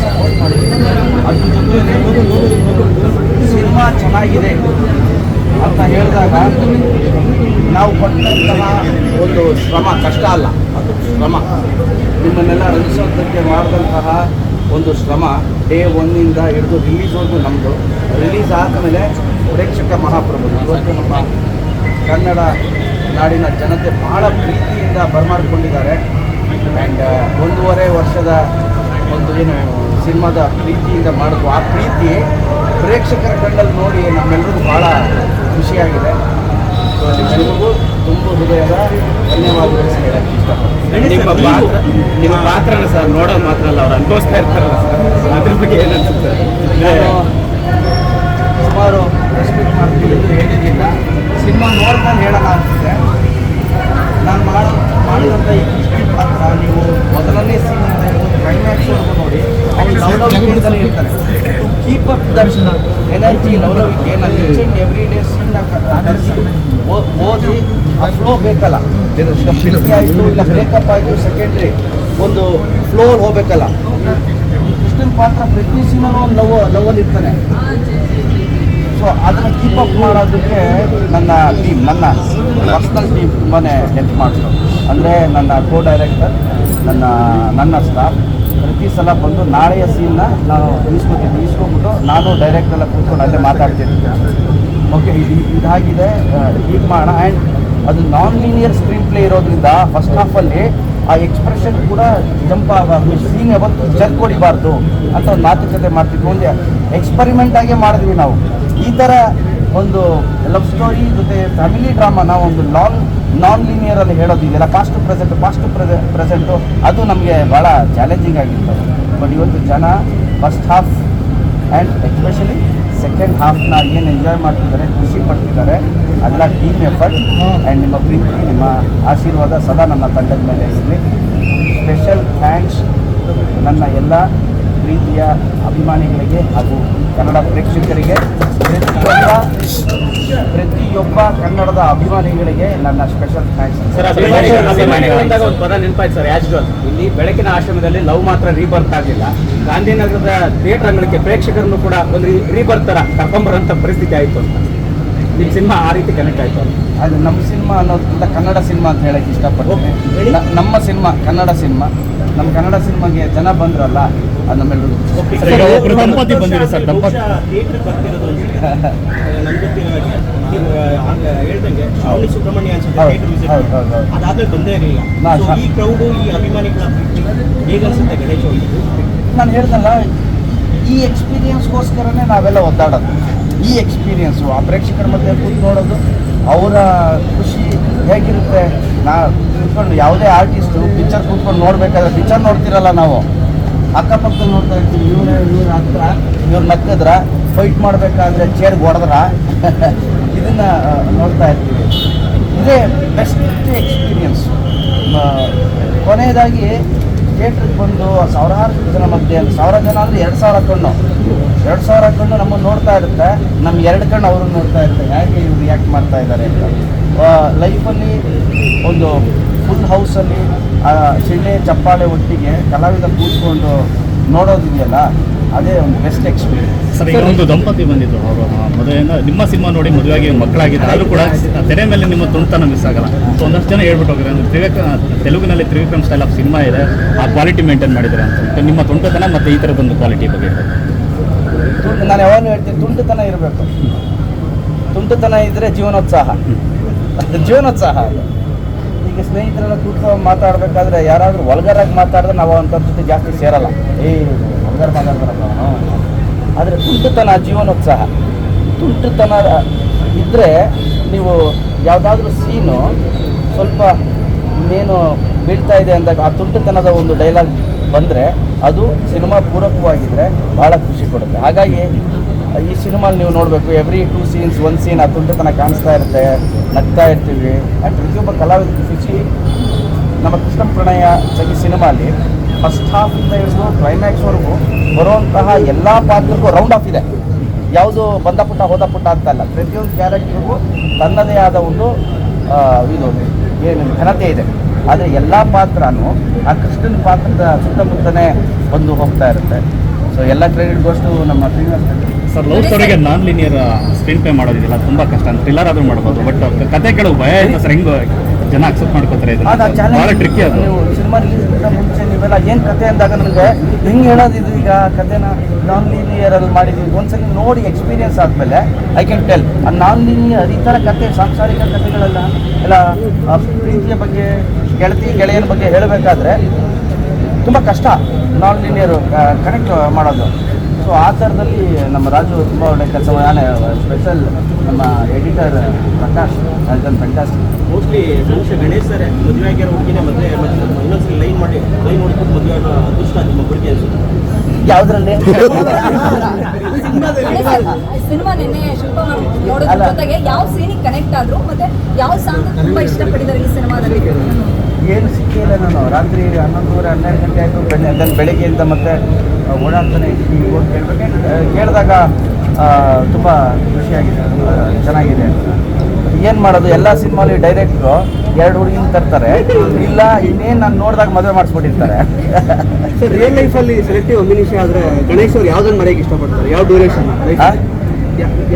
Support ಮಾಡಿದ್ದೀವಿ. ಅದ್ರ ಜೊತೆಯಲ್ಲಿ ಸಿನಿಮಾ ಚೆನ್ನಾಗಿದೆ ಅಂತ ಹೇಳಿದಾಗ ನಾವು ಪಟ್ಟಂತಹ ಒಂದು ಶ್ರಮ ಕಷ್ಟ ಅಲ್ಲ, ಅದು ಶ್ರಮ. ನಿಮ್ಮನ್ನೆಲ್ಲ ರಂಜಿಸೋದಕ್ಕೆ ಮಾಡಿದಂತಹ ಒಂದು ಶ್ರಮ ಡೇ ಒನ್ನಿಂದ ಹಿಡಿದು ರಿಲೀಸ್ವರೆಗೂ ನಮ್ಮದು. ರಿಲೀಸ್ ಆದಮೇಲೆ ಪ್ರೇಕ್ಷಕ ಮಹಾಪ್ರಭು ಇವತ್ತು ನಮ್ಮ ಕನ್ನಡ ನಾಡಿನ ಜನತೆ ಬಹಳ ಪ್ರೀತಿಯಿಂದ ಬರಮಾಡಿಕೊಂಡಿದ್ದಾರೆ. ಆ್ಯಂಡ್ 1.5 ವರ್ಷದ ಒಂದು ಏನು ಸಿನಿಮಾದ ಪ್ರೀತಿಯಿಂದ ಮಾಡಿದ್ವು, ಆ ಪ್ರೀತಿ ಪ್ರೇಕ್ಷಕರ ಕಣ್ಣಲ್ಲಿ ನೋಡಿ ನಮ್ಮೆಲ್ಲರಿಗೂ ಭಾಳ ಖುಷಿಯಾಗಿದೆ. ಸೊ ನಿಮ್ಮೆಲ್ಲರಿಗೂ ತುಂಬ ಹೃದಯದ ಧನ್ಯವಾದಗಳು ಹೇಳಕ್ಕೆ ಇಷ್ಟಪಡ್ತೀನಿ. ನಿಮ್ಮ ಪಾತ್ರನ ಸರ್ ನೋಡೋದು ಮಾತ್ರ ಅಲ್ಲ, ಅವ್ರು ಅನುಭವಿಸ್ತಾ ಇರ್ತಾರಲ್ಲ ಸರ್, ಅದ್ರ ಬಗ್ಗೆ ಏನನ್ಸುತ್ತೆ? ಸುಮಾರು ರೆಸ್ಪೆಕ್ಟ್ ಮಾಡ್ತೀವಿ ಹೇಳಿದ್ದಿಲ್ಲ, ಸಿನಿಮಾ ನೋಡ್ಕೊಂಡು ಹೇಳೋಣ ಅಂತಿದೆ. ನಾನು ಮಾಡಿದಂಥ ಈ ಕೃಷ್ಣ ಪಾತ್ರ ನೀವು ಮೊದಲನೇ ಸೀನಿಂದ ಕ್ಲೈಮ್ಯಾಕ್ಸ್ವರೆಗೂ ನೋಡಿ ಅವ್ರು ಲವಲವಿಕೆಯಿಂದಲೇ ಇರ್ತಾರೆ. To keep up that energy, ಲವಲವಿಕೆ. ನಾನು ಈಚ್ ಆ್ಯಂಡ್ ಎವ್ರಿ ಡೇ ಸೀನ್ನ ಓದಿ ಆ ಫ್ಲೋ ಬೇಕಲ್ಲ. ಪ್ರೀತಿ ಆಯಿತು ಇಲ್ಲ ಬ್ರೇಕಪ್ ಆಯಿತು ಸೆಕೆಂಡ್ರಿ, ಒಂದು ಫ್ಲೋ ಹೋಗ್ಬೇಕಲ್ಲ. ಕೃಷ್ಣನ ಪಾತ್ರ ಪ್ರತಿ ಸೀನಲ್ಲೂ ಒಂದು ಲವಲ್ಲಿ ಇರ್ತಾನೆ. ಸೊ ಅದನ್ನು ಕೀಪ್ ಅಪ್ ಮಾಡೋದಕ್ಕೆ ನನ್ನ ಟೀಮ್, ನನ್ನ ಪರ್ಸ್ನಲ್ ಟೀಮ್ ತುಂಬಾ ಹೆಲ್ಪ್ ಮಾಡಿದ್ರು. ಅಂದರೆ ನನ್ನ ಕೋ ಡೈರೆಕ್ಟರ್, ನನ್ನ ಸ್ಟಾಫ್ ಪ್ರತಿ ಸಲ ಬಂದು ನಾಳೆಯ ಸೀನ್ನ ನಾನು ಇಸ್ಕೊಂಡ್ಬಿಟ್ಟು ನಾನು ಡೈರೆಕ್ಟೆಲ್ಲ ಕೂತ್ಕೊಂಡು ಅಲ್ಲೇ ಮಾತಾಡ್ತಿರ್ತೀನಿ. ಓಕೆ, ಇದಾಗಿದೆ, ಹೀಗೆ ಮಾಡೋಣ. ಆ್ಯಂಡ್ ಅದು ನಾನ್ ಲೀನಿಯರ್ ಸ್ಕ್ರೀನ್ ಪ್ಲೇ ಇರೋದ್ರಿಂದ ಫಸ್ಟ್ ಹಾಫಲ್ಲಿ ಆ ಎಕ್ಸ್ಪ್ರೆಷನ್ ಕೂಡ ಜಂಪ್ ಆಗಬಾರ್ದು, ಸೀನ್ ಯಾವತ್ತು ಜರ್ಕ್ ಹೊಡಿಬಾರ್ದು ಅಂತ ಒಂದು ಮಾತುಕತೆ ಮಾಡ್ತಿದ್ವಿ. ಒಂದು ಎಕ್ಸ್ಪರಿಮೆಂಟ್ ಆಗೇ ಮಾಡಿದ್ವಿ ನಾವು. ಈ ಥರ ಒಂದು ಲವ್ ಸ್ಟೋರಿ ಜೊತೆ ಫ್ಯಾಮಿಲಿ ಡ್ರಾಮಾ ನಾವು ಒಂದು ನಾನ್ ಲೀನಿಯರಲ್ಲಿ ಹೇಳೋದಿದೆಯಲ್ಲ, ಪಾಸ್ಟ್ ಪ್ರೆಸೆಂಟು, ಅದು ನಮಗೆ ಭಾಳ ಚಾಲೆಂಜಿಂಗ್ ಆಗಿತ್ತು. ಬಟ್ ಇವತ್ತು ಜನ first half and especially second ಹಾಫ್ನ ಏನು ಎಂಜಾಯ್ ಮಾಡ್ತಿದ್ದಾರೆ, ಖುಷಿ ಪಡ್ತಿದ್ದಾರೆ. ಅದೆಲ್ಲ ಟೀಮ್ ಎಫರ್ಟ್ ಆ್ಯಂಡ್ ನಿಮ್ಮ ಪ್ರೀತಿ, ನಿಮ್ಮ ಆಶೀರ್ವಾದ ಸದಾ ನನ್ನ ತಂಡದ ಮೇಲೆ ಇರಲಿ. ಸ್ಪೆಷಲ್ ಥ್ಯಾಂಕ್ಸ್ ನನ್ನ ಎಲ್ಲ ಪ್ರೀತಿಯ ಅಭಿಮಾನಿಗಳಿಗೆ ಹಾಗೂ ಕನ್ನಡ ಪ್ರೇಕ್ಷಕರಿಗೆ, ಪ್ರತಿಯೊಬ್ಬ ಕನ್ನಡದ ಅಭಿಮಾನಿಗಳಿಗೆ ನನ್ನ ಸ್ಪೆಷಲ್ ಥ್ಯಾಂಕ್ಸ್. ಸರ್, ಒಂದು ಪದ ನೆನಪಾಯ್ತು ಸರ್, ಯಾಜ್ಗಲ್. ಇಲ್ಲಿ ಬೆಳಕಿನ ಆಶ್ರಮದಲ್ಲಿ ಲವ್ ಮಾತ್ರ ರೀಬರ್ತ್ ಆಗಲಿಲ್ಲ, ಗಾಂಧಿನಗರದ ಥಿಯೇಟರ್ ಅಂಗಳಕ್ಕೆ ಪ್ರೇಕ್ಷಕರನ್ನು ಕೂಡ ಒಂದು ರೀಬರ್ತ್ ಥರ ಕರ್ಕೊಂಬರೋಂಥ ಪರಿಸ್ಥಿತಿ ಆಯಿತು ಅಂತ. ನಿಮ್ಮ ಸಿನಿಮಾ ಆ ರೀತಿ ಕನೆಕ್ಟ್ ಆಯಿತು. ಅದು ನಮ್ಮ ಸಿನಿಮಾ ಅನ್ನೋದಕ್ಕಿಂತ ಕನ್ನಡ ಸಿನಿಮಾ ಅಂತ ಹೇಳಕ್ಕೆ ಇಷ್ಟಪಡ್ತೀನಿ. ನಮ್ಮ ಸಿನಿಮಾ ಕನ್ನಡ ಸಿನಿಮಾ, ನಮ್ಮ ಕನ್ನಡ ಸಿನಿಮಾಗೆ ಜನ ಬಂದ್ರಲ್ಲ, ಅದು ನಮ್ಮೆಲ್ಲರಿಗೂ ದಂಪತಿ ಬಂದಿದೆ ಸರ್. ದಂಪತಿ ಹೇಳ್ದಂಗೆ ಸುಬ್ರಹ್ಮಣ್ಯ ಅದಾದ್ಮೇಲೆ ಬಂದೇ ಇರಲಿಲ್ಲ. ಈ ಕ್ರೌಡು, ಈ ಅಭಿಮಾನಿಗಳ ಹೇಗೆ ಅನ್ಸುತ್ತೆ ಗಣೇಶ್ ಅವ್ರಿಗೆ? ನಾನು ಹೇಳ್ದಲ್ಲ, ಈ ಎಕ್ಸ್ಪೀರಿಯನ್ಸ್ಗೋಸ್ಕರನೇ ನಾವೆಲ್ಲ ಒದ್ದಾಡೋದು. ಈ ಎಕ್ಸ್ಪೀರಿಯನ್ಸು ಆ ಪ್ರೇಕ್ಷಕರ ಮಧ್ಯೆ ಕೂತು ನೋಡೋದು, ಅವರ ಖುಷಿ ಹೇಗಿರುತ್ತೆ. ಕೂತ್ಕೊಂಡು ಯಾವುದೇ ಆರ್ಟಿಸ್ಟು ಪಿಕ್ಚರ್ ಕೂತ್ಕೊಂಡು ನೋಡಬೇಕಾದ್ರೆ ಪಿಕ್ಚರ್ ನೋಡ್ತಿರಲ್ಲ, ನಾವು ಅಕ್ಕಪಕ್ಕದಲ್ಲಿ ನೋಡ್ತಾ ಇರ್ತೀವಿ. ಇವ್ರ ಹತ್ರ ಇವ್ರು ನಕ್ಕದ್ರ, ಫೈಟ್ ಮಾಡಬೇಕಾದ್ರೆ ಚೇರ್ಗೆ ಹೊಡೆದ್ರ ಇದನ್ನು ನೋಡ್ತಾ ಇರ್ತೀವಿ. ಇದೇ ಬೆಸ್ಟ್ ಎಕ್ಸ್ಪೀರಿಯನ್ಸ್. ಕೊನೆಯದಾಗಿ ಥಿಯೇಟ್ರಿಗೆ ಬಂದು ಸಾವಿರಾರು ಜನ ಮಧ್ಯೆ, 1000 ಜನ ಅಂದರೆ 2000 ಕಣ್ಣು ನಮ್ಮನ್ನು ನೋಡ್ತಾ ಇರುತ್ತೆ. ನಮ್ಮ 2 ಕಣ್ಣು ಅವ್ರನ್ನ ನೋಡ್ತಾ ಇರುತ್ತೆ, ಹೇಗೆ ಇವ್ರು ರಿಯಾಕ್ಟ್ ಮಾಡ್ತಾ ಇದ್ದಾರೆ ಅಂತ. ಲೈಫಲ್ಲಿ ಒಂದು ಫುಲ್ ಹೌಸಲ್ಲಿ ಚಿಣ್ಣೆ ಚಪ್ಪಾಳೆ ಒಟ್ಟಿಗೆ ಕಲಾವಿದ ಕೂತ್ಕೊಂಡು ನೋಡೋದಿದೆಯಲ್ಲ, ಅದೇ ಒಂದು ಬೆಸ್ಟ್ ಎಕ್ಸ್ಪೀರಿಯನ್ಸ್. ಸರ್, ಈಗ ಒಂದು ದಂಪತಿ ಬಂದಿದ್ದು, ಅವರು ಮದುವೆಯಿಂದ ನಿಮ್ಮ ಸಿನಿಮಾ ನೋಡಿ ಮದುವೆಯಾಗಿ ಮಕ್ಕಳಾಗಿದ್ದು, ಆದರೂ ಕೂಡ ತೆರೆ ಮೇಲೆ ನಿಮ್ಮ ತುಂಟತನ ಮಿಸ್ ಆಗಲ್ಲ. ಸೊ ಒಂದಷ್ಟು ಜನ ಹೇಳ್ಬಿಟ್ಟು ಹೋಗಿದ್ದಾರೆ, ಅಂದರೆ ತೆಲುಗಿನಲ್ಲಿ ತ್ರಿವಿಕ್ರಮ್ ಸ್ಟೈಲ್ ಆಫ್ ಸಿನಿಮಾ ಇದೆ, ಆ ಕ್ವಾಲಿಟಿ ಮೇಂಟೈನ್ ಮಾಡಿದ್ದಾರೆ ಅಂತ. ನಿಮ್ಮ ತುಂಟತನ ಮತ್ತು ಈ ಥರದೊಂದು ಕ್ವಾಲಿಟಿ ಬಗ್ಗೆ ನಾನು ಯಾವಾಗಲೂ ಹೇಳ್ತೀನಿ, ತುಂಟತನ ಇರಬೇಕು. ತುಂಟತನ ಇದ್ದರೆ ಜೀವನೋತ್ಸಾಹ. ಈಗ ಸ್ನೇಹಿತರೆಲ್ಲ ಕೂತ್ಕೊಂಡು ಮಾತಾಡಬೇಕಾದ್ರೆ ಯಾರಾದರೂ ವಲ್ಗರಾಗಿ ಮಾತಾಡಿದ್ರೆ ನಾವು ಅಂಥವ್ರ ಜೊತೆ ಜಾಸ್ತಿ ಸೇರಲ್ಲ. ವಲ್ಗರ್ ಮಾತಾಡ್ತಾರಲ್ಲ ನಾವು. ಆದರೆ ತುಂಟತನ ಜೀವನೋತ್ಸಾಹ. ತುಂಟತನ ಇದ್ದರೆ ನೀವು ಯಾವುದಾದ್ರೂ ಸೀನು ಸ್ವಲ್ಪ ಇನ್ನೇನು ಬೀಳ್ತಾ ಇದೆ ಅಂದಾಗ ಆ ತುಂಟತನದ ಒಂದು ಡೈಲಾಗ್ ಬಂದರೆ ಅದು ಸಿನಿಮಾ ಪೂರಕವಾಗಿದ್ದರೆ ಭಾಳ ಖುಷಿ ಕೊಡುತ್ತೆ. ಹಾಗಾಗಿ ಈ ಸಿನಿಮಾಲಿ ನೀವು ನೋಡಬೇಕು, ಎವ್ರಿ 2 ಸೀನ್ಸ್ 1 ಸೀನ್ ಆ ತುಂಟತನ ಕಾಣಿಸ್ತಾ ಇರುತ್ತೆ, ನಗ್ತಾ ಇರ್ತೀವಿ. ಆ್ಯಂಡ್ ಪ್ರತಿಯೊಬ್ಬ ಕಲಾವಿದ ಖುಷಿ. ನಮ್ಮ ಕೃಷ್ಣ ಪ್ರಣಯ ಸಖಿ ಸಿನಿಮಾಲಿ ಫಸ್ಟ್ ಹಾಫಿಂದ ಹಿಡಿದು ಕ್ಲೈಮ್ಯಾಕ್ಸ್ವರೆಗೂ ಬರುವಂತಹ ಎಲ್ಲ ಪಾತ್ರಕ್ಕೂ ರೌಂಡ್ ಆಫ್ ಇದೆ. ಯಾವುದು ಬಂದ ಪುಟ್ಟ ಹೋದ ಪುಟ್ಟ ಅಂತಲ್ಲ, ಪ್ರತಿಯೊಂದು ಕ್ಯಾರೆಕ್ಟರ್ಗೂ ತನ್ನದೇ ಆದ ಒಂದು ಇದು ಏನು ಘನತೆ ಇದೆ. ಆದರೆ ಎಲ್ಲ ಪಾತ್ರನೂ ಆ ಕೃಷ್ಣನ ಪಾತ್ರದ ಸುತ್ತಮುತ್ತನೇ ಬಂದು ಹೋಗ್ತಾ ಇರುತ್ತೆ. ಸೊ ಎಲ್ಲ ಕ್ರೆಡಿಟ್ಗೋಷ್ಟು ನಮ್ಮ ಶ್ರೀನಿವಾಸ್ ಸರ್ ಲವ್ ಸ್ಟೋರಿಗೆ ನಾನ್ ಲೀನಿಯರ್ ಸ್ಕ್ರೀನ್ ಪ್ಲೇ ಮಾಡೋದಿಲ್ಲ ತುಂಬಾ ಕಷ್ಟ ಅಂತ ಥ್ರಿಲ್ಲರ್ ಆದ್ರೂ ಮಾಡ್ಬೋದು, ಬಟ್ ಕತೆ ಕೇಳೋ ಭಯ ಇದೆ ಸರ್, ಹೆಂಗ್ ಜನ ಅಕ್ಸೆಪ್ಟ್ ಮಾಡ್ಕೋತಾರೆ ಇದು ಆಗ ಭಾಳ ಟ್ರಿಕ್ಕಿ ಅದು. ನೀವು ಸಿನಿಮಾ ರಿಲೀಸ್ಗಿಂತ ಮುಂಚೆ ನೀವೆಲ್ಲ ಏನು ಕತೆ ಅಂದಾಗ ನನಗೆ ಹೆಂಗೆ ಹೇಳೋದಿದು ಈಗ ಕತೆನ ನಾನ್ ಲೀನಿಯರಲ್ಲಿ ಮಾಡಿದ್ವಿ ಒಂದ್ಸಲಿ ನೋಡಿ ಎಕ್ಸ್ಪೀರಿಯನ್ಸ್ ಆದಮೇಲೆ ಐ ಕ್ಯಾನ್ ಟೆಲ್ ಆ ನಾನ್ ಲೀನಿಯರ್ ಈ ಥರ ಕತೆ ಸಾಂಸಾರಿಕ ಕಥೆಗಳೆಲ್ಲ ಎಲ್ಲ ಪ್ರೀತಿಯ ಬಗ್ಗೆ ಗೆಳೆಯನ ಬಗ್ಗೆ ಹೇಳಬೇಕಾದ್ರೆ ತುಂಬ ಕಷ್ಟ ನಾನ್ ಲೀನಿಯರು ಕನೆಕ್ಟ್ ಮಾಡೋದು. ಸೊ ಆ ಥರದಲ್ಲಿ ನಮ್ಮ ರಾಜು ತುಂಬ ಒಳ್ಳೆ ಕೆಲಸ ನಾನೇ ಸ್ಪೆಷಲ್ ನಮ್ಮ ಎಡಿಟರ್ ಪ್ರಕಾಶ್ ಅದನ್ನು ಫ್ಯಾಂಟಾಸ್ಟಿಕ್. ಮೋಸ್ಟ್ಲಿ ಮನುಷ್ಯ ಗಣೇಶ್ ಸರ್ ಮದುವೆ ಆಗಿರೋ ಹುಡುಗಿನೇ ಮದುವೆ ಇನ್ನೊಂದ್ಸಲಿ ಲೈನ್ ಹೊಡಿಕೊಂಡು ಮದುವೆ ಆಗೋ ಅದೃಷ್ಟ ನಿಮ್ಮ ಹುಡುಗಿ ಅನ್ಸುತ್ತೆ. ಯಾವುದ್ರಲ್ಲಿ ಸಿನಿಮಾ ನಿನ್ನೆ ಶಿಲ್ಪ ನೋಡೋದ್ರ ಜೊತೆಗೆ ಯಾವ ಸೀನಿಗೆ ಕನೆಕ್ಟ್ ಆದ್ರು ಮತ್ತೆ ಯಾವ ಸಾಂಗ್ ತುಂಬಾ ಇಷ್ಟಪಟ್ಟಿದ್ದಾರೆ ಈ ಸಿನಿಮಾದಲ್ಲಿ? ಏನು ಸಿಕ್ಕಿಲ್ಲ ನಾನು ರಾತ್ರಿ 11:30 12 ಗಂಟೆ ಆಯಿತು. ಬೆಳಗ್ಗೆಯಿಂದ ಮತ್ತೆ ಓಡಾಡ್ತಾನೆ ಇದ್ದೀನಿ. ಹೋಗಿ ಕೇಳಿದಾಗ ತುಂಬ ಖುಷಿಯಾಗಿದೆ, ಚೆನ್ನಾಗಿದೆ. ಏನು ಮಾಡೋದು, ಎಲ್ಲ ಸಿನಿಮಾಲಿ ಡೈರೆಕ್ಟ್ರು 2 ಹುಡುಗಿನ ತರ್ತಾರೆ, ಇಲ್ಲ ಇನ್ನೇನು ನಾನು ನೋಡಿದಾಗ ಮದುವೆ ಮಾಡಿಸ್ಬಿಟ್ಟಿರ್ತಾರೆ. ಸರ್ ರಿಯಲ್ ಲೈಫಲ್ಲಿ ಸೆಲೆಕ್ಟಿವ್ ಅಭಿನಯಿಸಿ ಆದರೆ ಗಣೇಶ್ ಅವ್ರು ಯಾವುದನ್ನು ಮರೆಯೋಕ್ಕೆ ಇಷ್ಟಪಡ್ತಾರೆ? ಯಾವ ಡ್ಯೂರೇಷನ್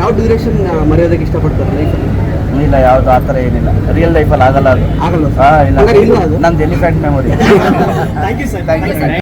ಯಾವ ಡ್ಯೂರೇಷನ್ ಮರೆಯೋದಕ್ಕೆ ಇಷ್ಟಪಡ್ತಾರೆ ಲೈಫಲ್ಲಿ? ಇಲ್ಲ, ಯಾವುದು ಆ ಥರ ಏನಿಲ್ಲ. ರಿಯಲ್ ಲೈಫಲ್ಲಿ ಆಗಲ್ಲ ಅದು. ಆಗಲ್ಲ ಇಲ್ಲ, ಇಲ್ಲ ಅದು ನಂದು elephant memory. Thank you sir. Thank you.